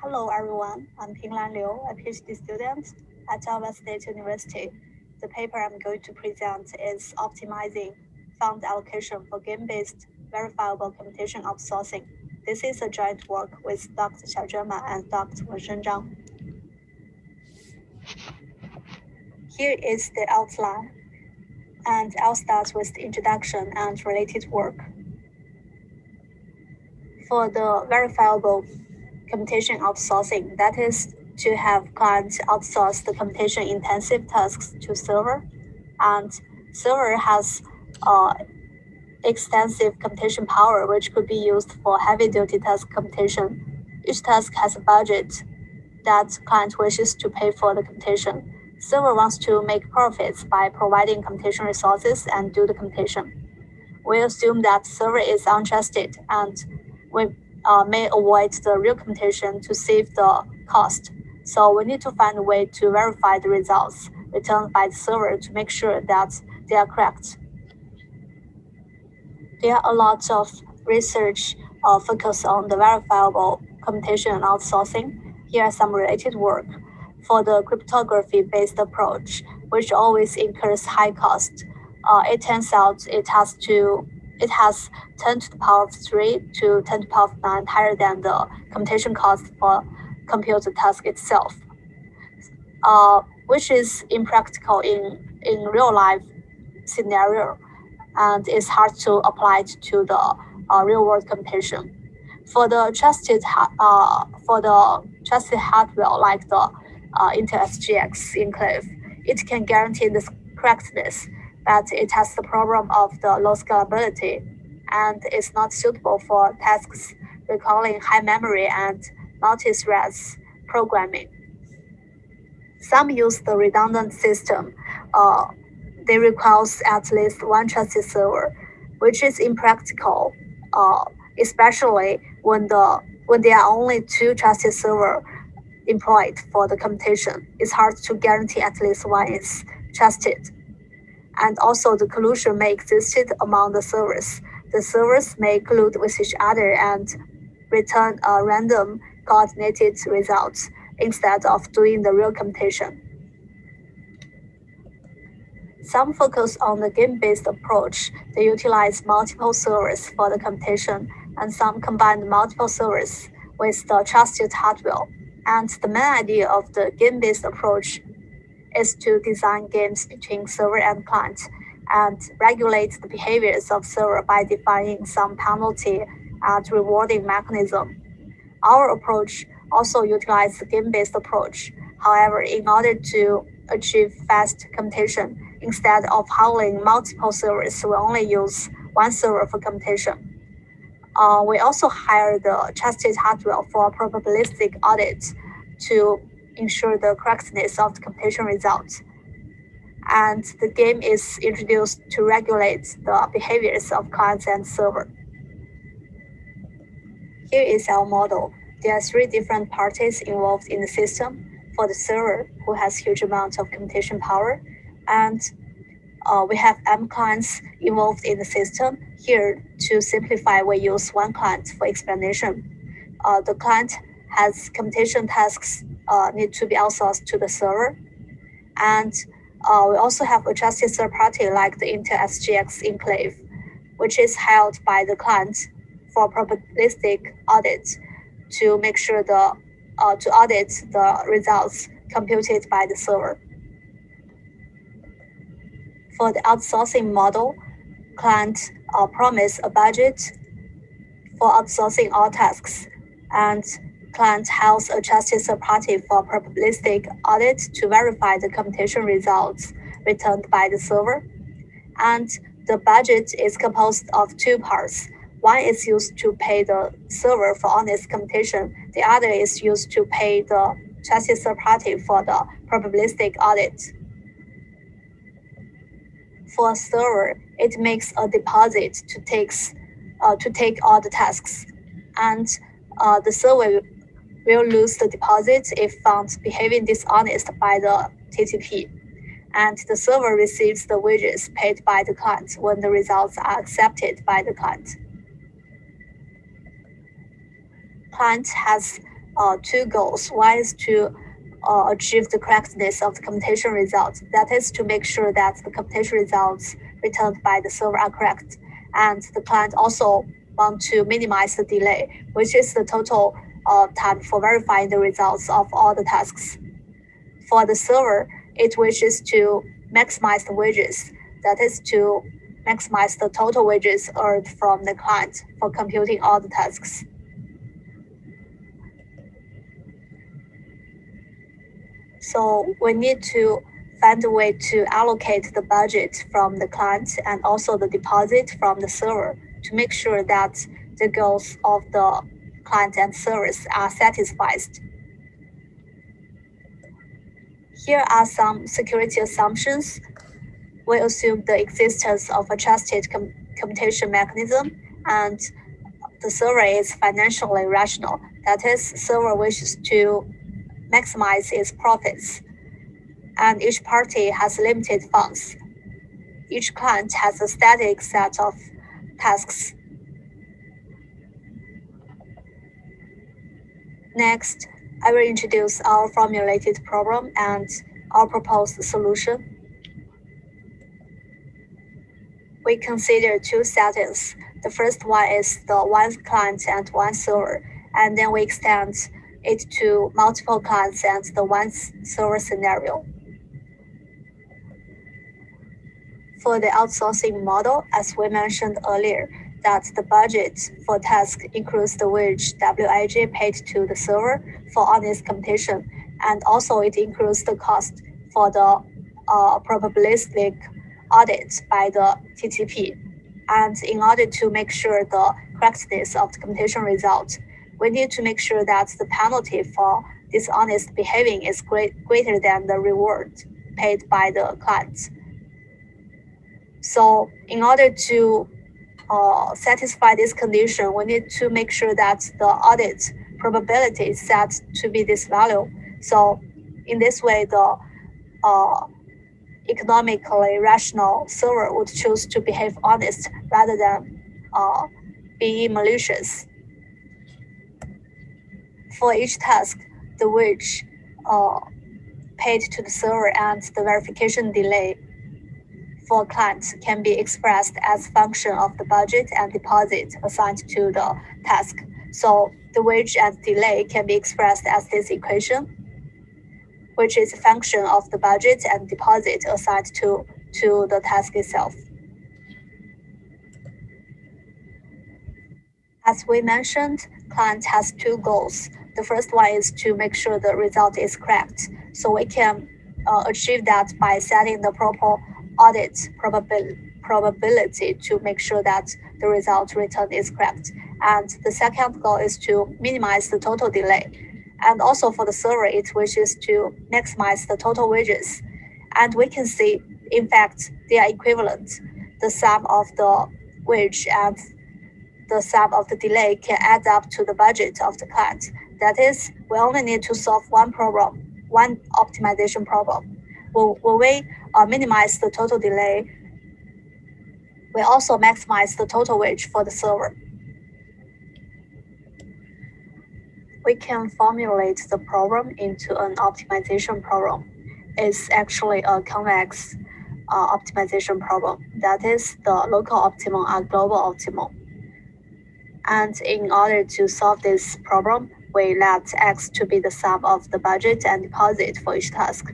Hello everyone, I'm Pinglan Liu, a PhD student at Iowa State University. The paper I'm going to present is Optimizing Fund Allocation for Game-Based Verifiable Computation Outsourcing. This is a joint work with Dr. Xiaojuan and Dr. Wensheng Zhang. Here is the outline, and I'll start with the introduction and related work. For the verifiable computation outsourcing, that is to have clients outsource the computation-intensive tasks to server, and server has extensive computation power which could be used for heavy-duty task computation. Each task has a budget that client wishes to pay for the computation. Server wants to make profits by providing computation resources and do the computation. We assume that server is untrusted, and we may avoid the real computation to save the cost. So we need to find a way to verify the results returned by the server to make sure that they are correct. There are a lot of research focused on the verifiable computation outsourcing. Here are some related work. For the cryptography-based approach, which always incurs high cost, it turns out it has 10 to the power of 3 to 10 to the power of 9 higher than the computation cost for compute the task itself, which is impractical in real life scenario, and it's hard to apply it to the real world computation. For the trusted hardware like the Intel SGX enclave, it can guarantee the correctness, but it has the problem of the low scalability and is not suitable for tasks requiring high memory and multi-threads programming. Some use the redundant system. They require at least one trusted server, which is impractical, especially when there are only 2 trusted servers employed for the computation. It's hard to guarantee at least one is trusted. And also the collusion may exist among the servers. The servers may collude with each other and return a random coordinated results instead of doing the real computation. Some focus on the game-based approach. They utilize multiple servers for the computation, and some combine multiple servers with the trusted hardware. And the main idea of the game-based approach is to design games between server and client and regulate the behaviors of server by defining some penalty and rewarding mechanism. Our approach also utilizes the game-based approach. However, in order to achieve fast computation, instead of handling multiple servers, we only use one server for computation. We also hire the trusted hardware for probabilistic audit to ensure the correctness of the computation results. And the game is introduced to regulate the behaviors of clients and server. Here is our model. There are 3 different parties involved in the system. For the server, who has huge amounts of computation power, and we have M clients involved in the system. Here, to simplify, we use one client for explanation. The client has computation tasks need to be outsourced to the server, and we also have a trusted third party like the Intel SGX enclave, which is held by the client for probabilistic audit to make sure to audit the results computed by the server. For the outsourcing model, client promise a budget for outsourcing all tasks, and client has a trusted third party for probabilistic audit to verify the computation results returned by the server. And the budget is composed of 2 parts. One is used to pay the server for honest computation. The other is used to pay the trusted third party for the probabilistic audit. For a server, it makes a deposit to take all the tasks, and the server will lose the deposit if found behaving dishonest by the TTP, and the server receives the wages paid by the client when the results are accepted by the client. Client has two goals. One is to achieve the correctness of the computation results. That is to make sure that the computation results returned by the server are correct. And the client also want to minimize the delay, which is the total time for verifying the results of all the tasks. For the server, it wishes to maximize the wages. That is to maximize the total wages earned from the client for computing all the tasks. So we need to find a way to allocate the budget from the client and also the deposit from the server to make sure that the goals of the client and service are satisfied. Here are some security assumptions. We assume the existence of a trusted computation mechanism, and the server is financially rational. That is, server wishes to maximize its profits, and each party has limited funds. Each client has a static set of tasks. Next, I will introduce our formulated problem and our proposed solution. We consider two settings. The first one is the one client and one server, and then we extend it to multiple clients and the one server scenario. For the outsourcing model, as we mentioned earlier, that the budget for task includes the wage WIJ paid to the server for honest computation, and also it includes the cost for the probabilistic audit by the TTP. And in order to make sure the correctness of the computation result, we need to make sure that the penalty for dishonest behaving is greater than the reward paid by the client. So in order to satisfy this condition, we need to make sure that the audit probability is set to be this value. So in this way, the economically rational server would choose to behave honest rather than being malicious. For each task, the wage paid to the server and the verification delay for clients can be expressed as function of the budget and deposit assigned to the task. So the wage and delay can be expressed as this equation, which is a function of the budget and deposit assigned to the task itself. As we mentioned, client has two goals. The first one is to make sure the result is correct. So we can achieve that by setting the proper audit probability to make sure that the result returned is correct. And the second goal is to minimize the total delay. And also for the server, it wishes to maximize the total wages. And we can see, in fact, they are equivalent. The sum of the wage and the sum of the delay can add up to the budget of the client. That is, we only need to solve one problem, one optimization problem. When we minimize the total delay, we also maximize the total wage for the server. We can formulate the problem into an optimization problem. It's actually a convex optimization problem. That is, the local optimum and global optimum. And in order to solve this problem, we let X to be the sum of the budget and deposit for each task.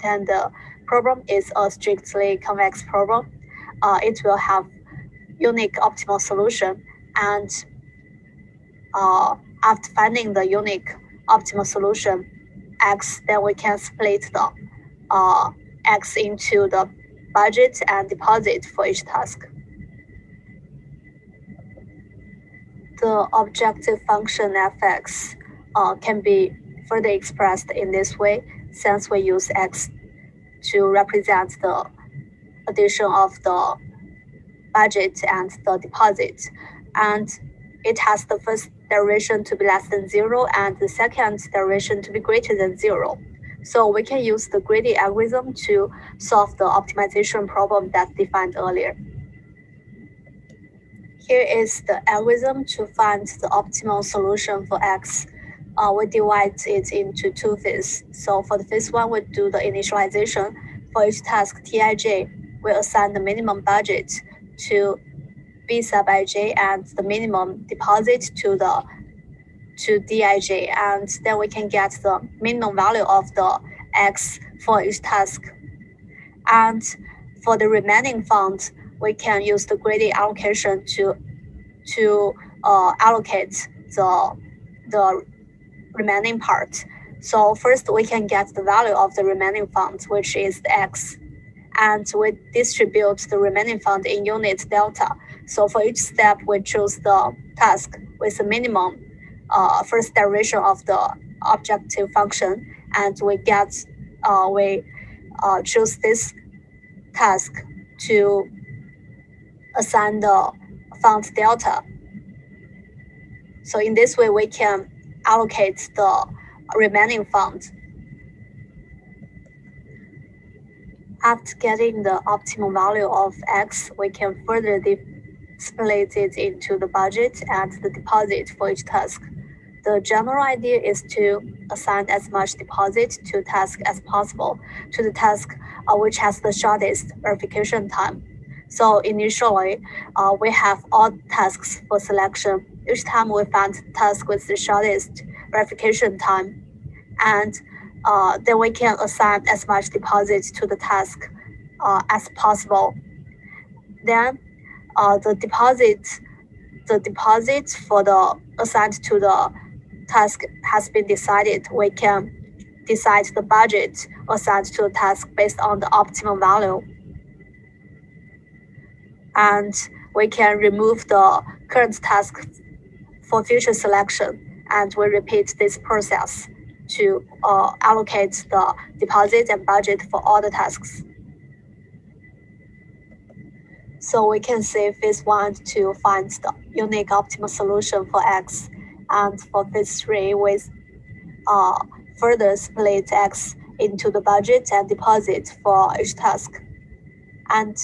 Then the problem is a strictly convex problem. It will have unique optimal solution, and after finding the unique optimal solution, X, then we can split the X into the budget and deposit for each task. The objective function fx can be further expressed in this way, since we use X to represent the addition of the budget and the deposit. And it has the first derivation to be less than 0 and the second derivation to be greater than 0. So we can use the greedy algorithm to solve the optimization problem that's defined earlier. Here is the algorithm to find the optimal solution for X. we divide it into two phases. So for the phase one, we do the initialization. For each task Tij, we assign the minimum budget to B sub ij and the minimum deposit to Dij, and then we can get the minimum value of the X for each task. And for the remaining fund, we can use the greedy allocation to allocate the remaining part. So first we can get the value of the remaining fund, which is the X, and we distribute the remaining fund in unit delta. So for each step, we choose the task with the minimum first derivation of the objective function, and we choose this task to assign the fund delta. So in this way, we can allocate the remaining fund. After getting the optimal value of X, we can further split it into the budget and the deposit for each task. The general idea is to assign as much deposit to task as possible to the task which has the shortest verification time. So initially, we have all tasks for selection. Each time we find the task with the shortest verification time, and then we can assign as much deposit to the task as possible. Then the deposit for the assigned to the task has been decided. We can decide the budget assigned to the task based on the optimal value. And we can remove the current task for future selection, and we repeat this process to allocate the deposit and budget for all the tasks. So we can say phase one to find the unique optimal solution for X, and for phase three, we further split X into the budget and deposit for each task. And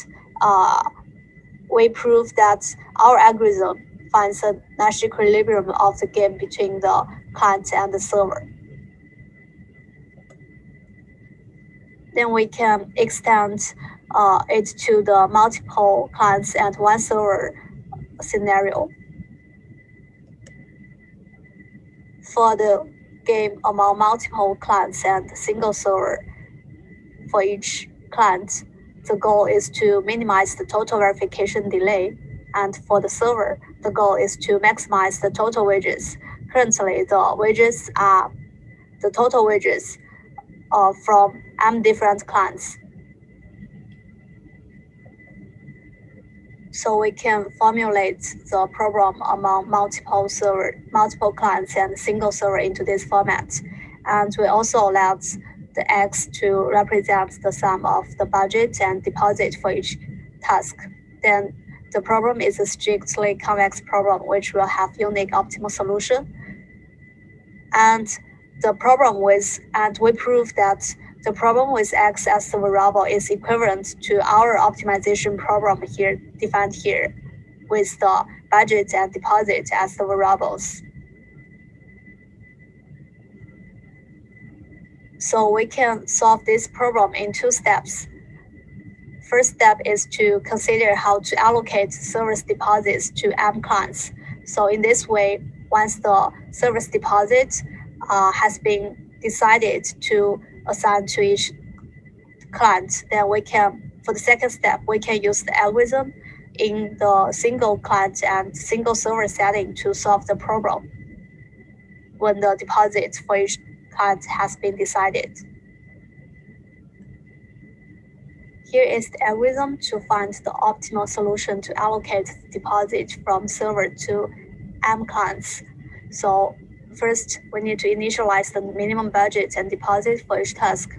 we prove that our algorithm finds a Nash equilibrium of the game between the client and the server. Then we can extend it to the multiple clients and one server scenario. For the game among multiple clients and single server, for each client, the goal is to minimize the total verification delay, and for the server, the goal is to maximize the total wages. Currently, the total wages from M different clients. So we can formulate the problem among multiple clients and single server into this format. And we also let the X to represent the sum of the budget and deposit for each task. Then the problem is a strictly convex problem, which will have unique optimal solution. And we prove that the problem with X as the variable is equivalent to our optimization problem here, defined here, with the budget and deposit as the variables. So we can solve this problem in two steps. First step is to consider how to allocate service deposits to M clients. So in this way, once the service deposit has been decided to assign to each client, then we can, for the second step, we can use the algorithm in the single client and single server setting to solve the problem when the deposit for each client has been decided. Here is the algorithm to find the optimal solution to allocate the deposit from server to M clients. So first, we need to initialize the minimum budget and deposit for each task.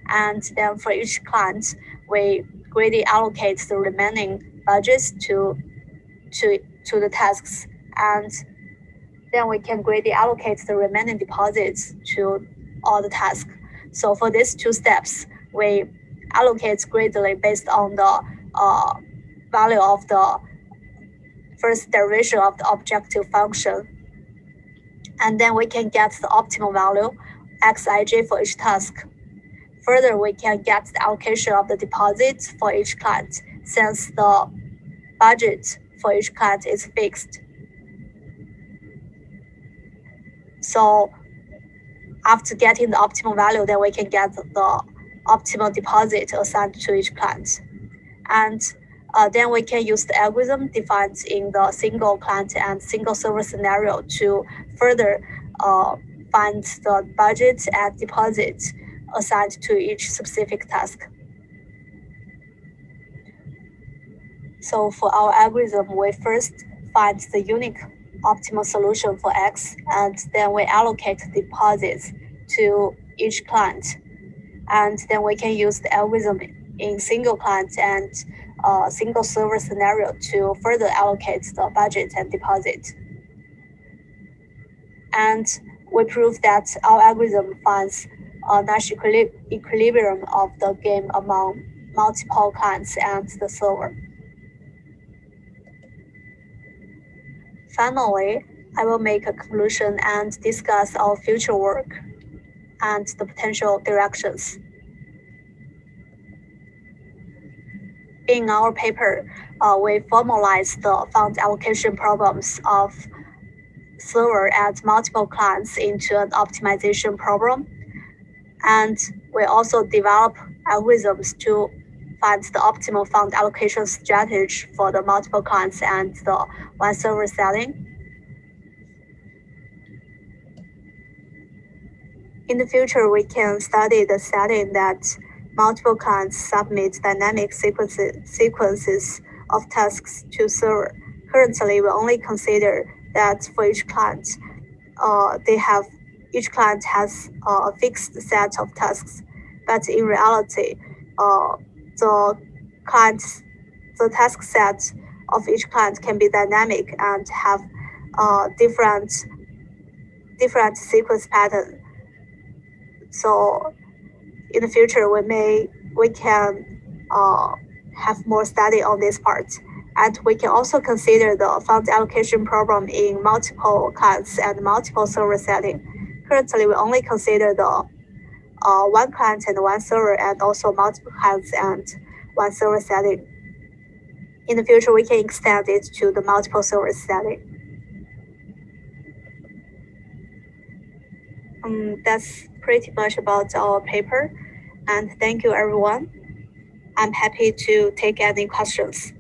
And then for each client, we greedy allocate the remaining budgets to the tasks. And then we can greedy allocate the remaining deposits to all the tasks. So for these two steps, we allocate greatly based on the value of the first derivation of the objective function. And then we can get the optimal value, xij, for each task. Further, we can get the allocation of the deposit for each client, since the budget for each client is fixed. So after getting the optimal value, then we can get the optimal deposit assigned to each client. And then we can use the algorithm defined in the single client and single server scenario to further find the budget and deposit assigned to each specific task. So for our algorithm, we first find the unique optimal solution for X, and then we allocate deposits to each client. And then we can use the algorithm in single client and single server scenario to further allocate the budget and deposit. And we prove that our algorithm finds a Nash equilibrium of the game among multiple clients and the server. Finally, I will make a conclusion and discuss our future work and the potential directions. In our paper, we formalize the fund allocation problems of server and multiple clients into an optimization problem. And we also develop algorithms to find the optimal fund allocation strategy for the multiple clients and the one server setting. In the future, we can study the setting that multiple clients submit dynamic sequences of tasks to server. Currently, we only consider that for each client, each client has a fixed set of tasks, but in reality, the task set of each client can be dynamic and have different sequence pattern. So in the future, we can have more study on this part. And we can also consider the fund allocation problem in multiple clients and multiple server setting. Currently, we only consider the one client and one server, and also multiple clients and one server setting. In the future, we can extend it to the multiple server setting. That's pretty much about our paper. And thank you, everyone. I'm happy to take any questions.